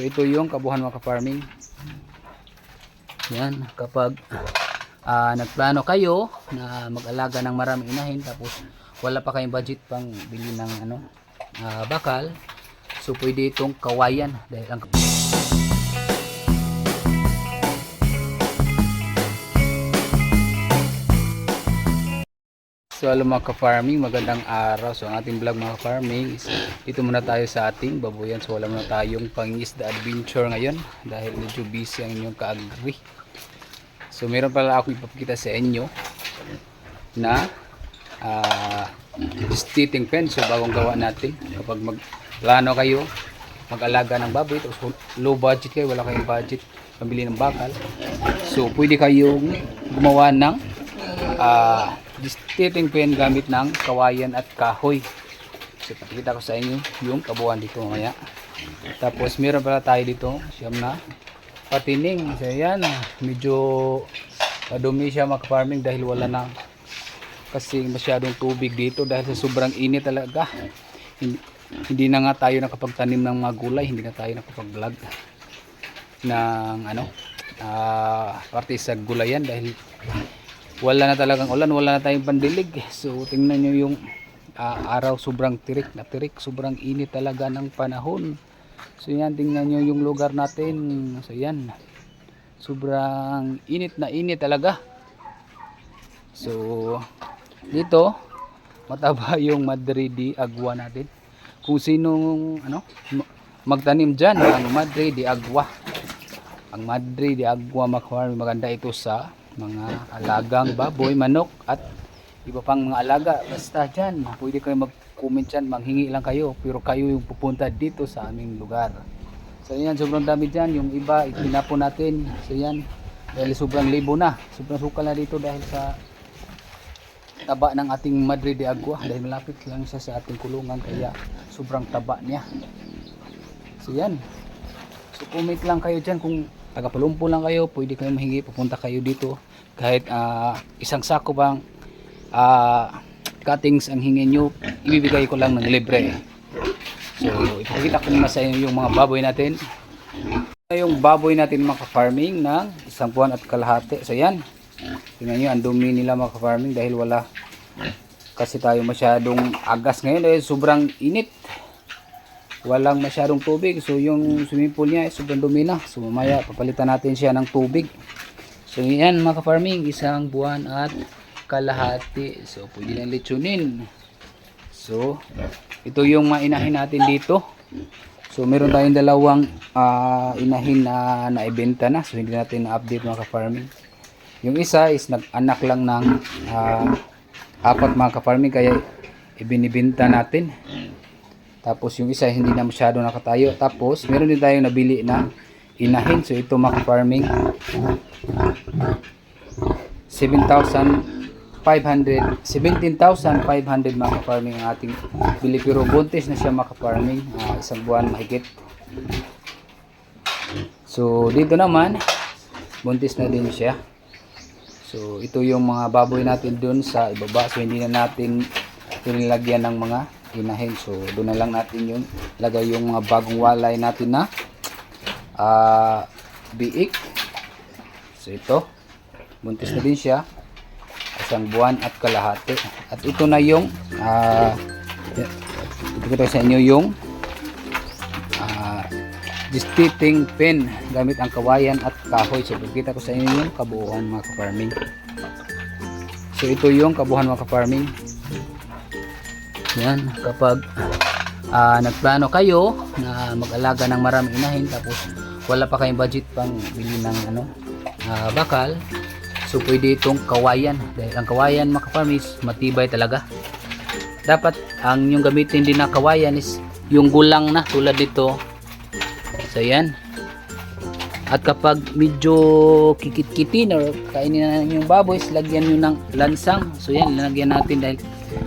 So, ito yung kabuhan mga ka-farming. Yan, kapag nagplano kayo na mag-alaga ng maraming inahin tapos wala pa kayong budget pang bili ng bakal, so pwede itong kawayan dahil ang So hello mga ka-farming, magandang araw. So ang ating vlog mga ka-farming is dito muna tayo sa ating babuyan. So wala muna tayong pangisda adventure ngayon dahil medyo busy ang inyong ka-agri. So meron pala ako ipapakita sa inyo na steating pen. So bagong gawa natin kapag magplano kayo mag-alaga ng baboy tapos low budget kayo, wala kayong budget pambili ng bakal, so pwede kayong gumawa ng steating pen gamit ng kawayan at kahoy. So pakita ko sa inyo yung kabuuan dito mamaya. Tapos meron pala tayo dito siyam na patining. So yan, medyo madumi siya mga farming dahil wala na kasi masyadong tubig dito dahil sa sobrang init talaga. Hindi na nga tayo nakapagtanim ng mga gulay, hindi na tayo nakapag-vlog ng parte sa gulayan dahil wala na talagang ulan, wala na tayong pandilig. So tingnan nyo yung araw, sobrang tirik na tirik, sobrang init talaga ng panahon. So yan, tingnan nyo yung lugar natin. So yan, sobrang init na init talaga. So dito mataba yung Madre de Agua natin. Kung sinong magtanim dyan ng Madre de Agua, ang Madre de Agua maganda ito sa mga alagang baboy, manok at iba pang mga alaga. Basta dyan pwede kayo mag-comment dyan, manghingi lang kayo, pero kayo yung pupunta dito sa aming lugar. So yan, sobrang dami dyan. Yung iba itinapon natin. So yan, dahil sobrang libo na, sobrang sukal na dito dahil sa taba ng ating Madre de Agua, dahil malapit lang siya sa ating kulungan kaya sobrang taba niya. So yan, so comment lang kayo dyan kung taga-Palumpo lang kayo, pwede kayo mahingi, pupunta kayo dito. Kahit isang sako bang cuttings ang hingin nyo, ibibigay ko lang ng libre. So ipakita ko muna sa inyo yung mga baboy natin. Yung baboy natin mga ka-farming ng 1 buwan at kalahati. So yan, tingnan nyo, ang dumi nila mga ka-farming dahil wala kasi tayo masyadong agas ngayon dahil sobrang init, walang masyadong tubig. So yung swimming pool niya sobrang dumi na, so mamaya papalitan natin siya ng tubig. So yan mga ka-farming, 1 buwan at kalahati. So pwede lang lechonin. So ito yung mainahin natin dito. So meron tayong dalawang inahin na naibenta na, so hindi natin na-update mga ka-farming. Yung isa is nag-anak lang ng 4 mga ka-farming kaya ibinibenta natin. Tapos yung isa hindi na masyado nakatayo. Tapos meron din tayong nabili na inahin. So ito mga farming 17,500 mga farming ang ating bili, pero buntis na siya mga farming, 1 buwan mahigit. So dito naman buntis na din siya. So ito yung mga baboy natin dun sa ibaba, so hindi na natin nilagyan ng mga inahin. So doon na lang natin yung lagay yung mga bagong walay natin na biik. So ito, buntis na din siya, 1 buwan at kalahati. At ito na yung ito sa inyo yung steating pen gamit ang kawayan at kahoy. So kita ko sa inyo yung kabuuan mga ka-farming. So ito yung kabuuan mga ka-farming. Yan, kapag nagplano kayo na mag-alaga ng maraming inahin tapos wala pa kayong budget pang bili ng bakal, so pwede itong kawayan dahil ang kawayan mga ka-farming matibay talaga. Dapat ang yung gamitin din na kawayan is yung gulang na tulad dito. So yan, at kapag medyo kikit-kitin or kainin na yung baboy, lagyan nyo ng lansang. So yan, lagyan natin dahil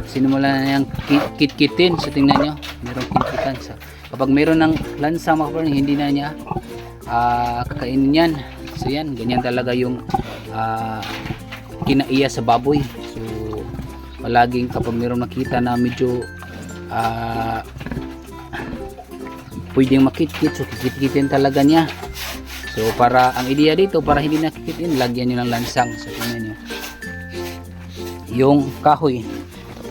sinimula na yung kit-kitin. So tingnan nyo, merong kit-kitan. So, kapag meron ng lansang mga hindi na niya kakainin yan. So yan, ganyan talaga yung kinaiya sa baboy. So palaging kapag meron nakita na medyo pwedeng makit-kit, so kikit-kitin talaga niya. So para ang ideya dito, para hindi nakikitin, lagyan nyo ng lansang. So tingnan nyo yung kahoy,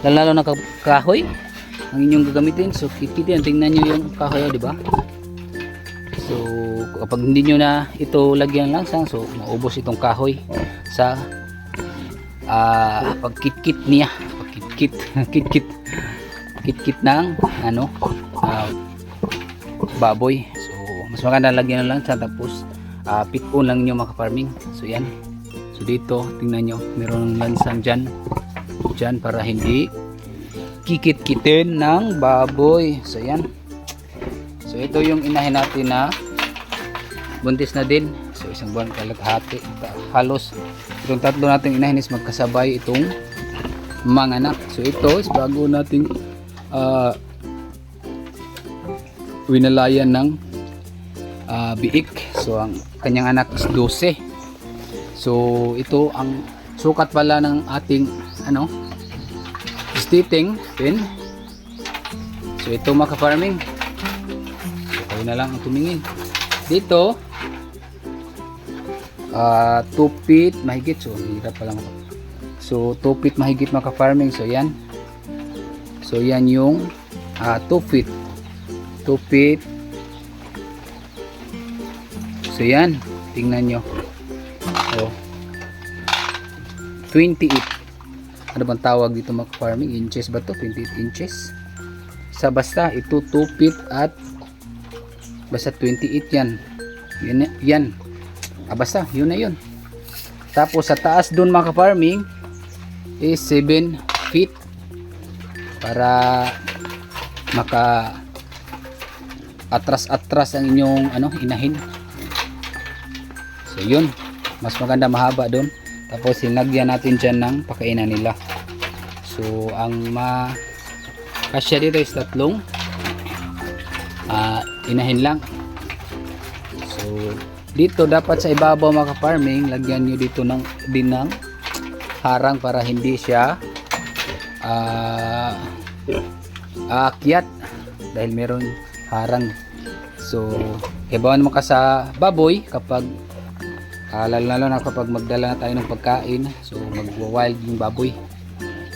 lalo na kahoy ang inyong gagamitin. So kikitin, tingnan nyo yung kahoy, di ba? So kapag hindi nyo na ito lagyan ng lansang, so maubos itong kahoy sa pagkit-kit niya, kit-kit ng ano, baboy. So mas maganda lagyan ng lansang, tapos pit-on lang nyo mga farming. So yan, so dito tingnan nyo, meron ng lansang dyan para hindi kikit-kitin ng baboy. So yan, so ito yung inahin natin na buntis na din. So isang buwan kalahati halos. Itong tatlo nating inahin is magkasabay itong mga anak. So ito is bago nating winalayan ng biik. So ang kanyang anak is 12. So ito ang sukat pala ng ating ano, stating pin. So ito mga farming, so kayo na lang ang tumingin dito. 2 feet mahigit. So hirap pala mga, so 2 feet mahigit mga farming. So yan, so yan yung 2 feet. So yan, tingnan nyo. So 28, ano bang tawag dito mga farming, inches ba to? 28 inches sa basta ito 2 feet at basta 28 yan. Yan. Basta yun na yun. Tapos sa taas dun mga farming is 7 feet para maka atras ang inyong ano, inahin. So yun, mas maganda mahaba dun. Tapos sinagyan natin dyan ng pakainan nila. So ang kasya dito is 3 inahin lang. So dito dapat sa ibabaw mga farming, lagyan nyo dito ng harang para hindi siya aakyat dahil meron harang. So ibawan mo ka sa baboy kapag lalo na kapag magdala na tayo ng pagkain. So magwa-wild yung baboy,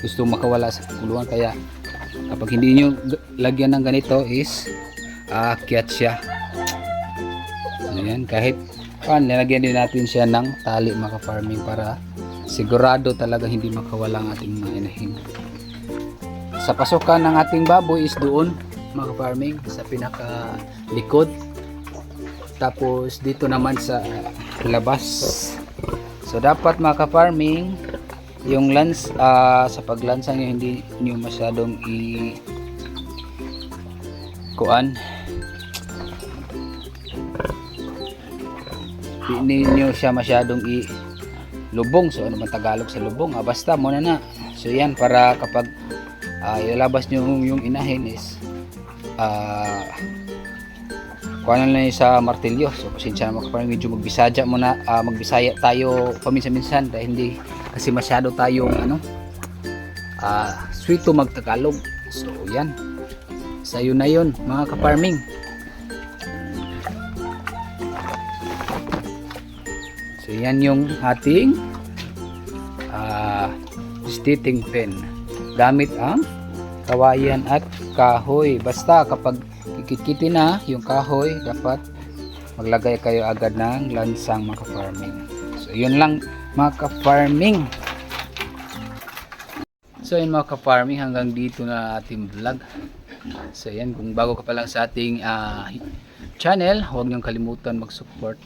gusto makawala sa kulungan, kaya kapag hindi nyo lagyan ng ganito is aakyat siya. Ayan, kahit nilagyan din natin siya ng tali mga farming para sigurado talaga hindi makawala ang ating mga inahin. Sa pasukan ng ating baboy is doon mga farming, sa pinaka likod. Tapos dito naman sa labas. So dapat mga farming, yung sa paglansang nyo, hindi nyo masyadong hindi nyo siya masyadong lubong. So ano man Tagalog sa lubong? Basta muna na. So yan, para kapag ilalabas nyo yung inahin is kuhanan lang sa martilyo. So pasensya na mga farming, medyo magbisaya tayo paminsan-minsan dahil hindi kasi masyado tayong swito magtagalog. So yan, sayo na yun mga ka-farming. So yan yung ating stating pen gamit ang kawayan at kahoy. Basta kapag kikit-kitin na yung kahoy, dapat maglagay kayo agad ng lansang mga ka-farming. So yun lang mga ka-farming. So yun mga ka-farming, hanggang dito na ating vlog. So yan, kung bago ka pa lang sa ating channel, huwag niyong kalimutan mag-support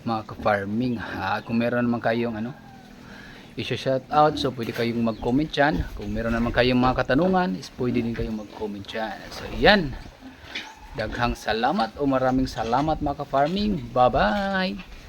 mga ka-farming. Kung meron naman kayong i-shout out, so pwede kayong mag-comment dyan. Kung meron naman kayong mga katanungan, is pwede din kayong mag-comment dyan. So yan, daghang salamat o maraming salamat mga ka-farming. Bye bye.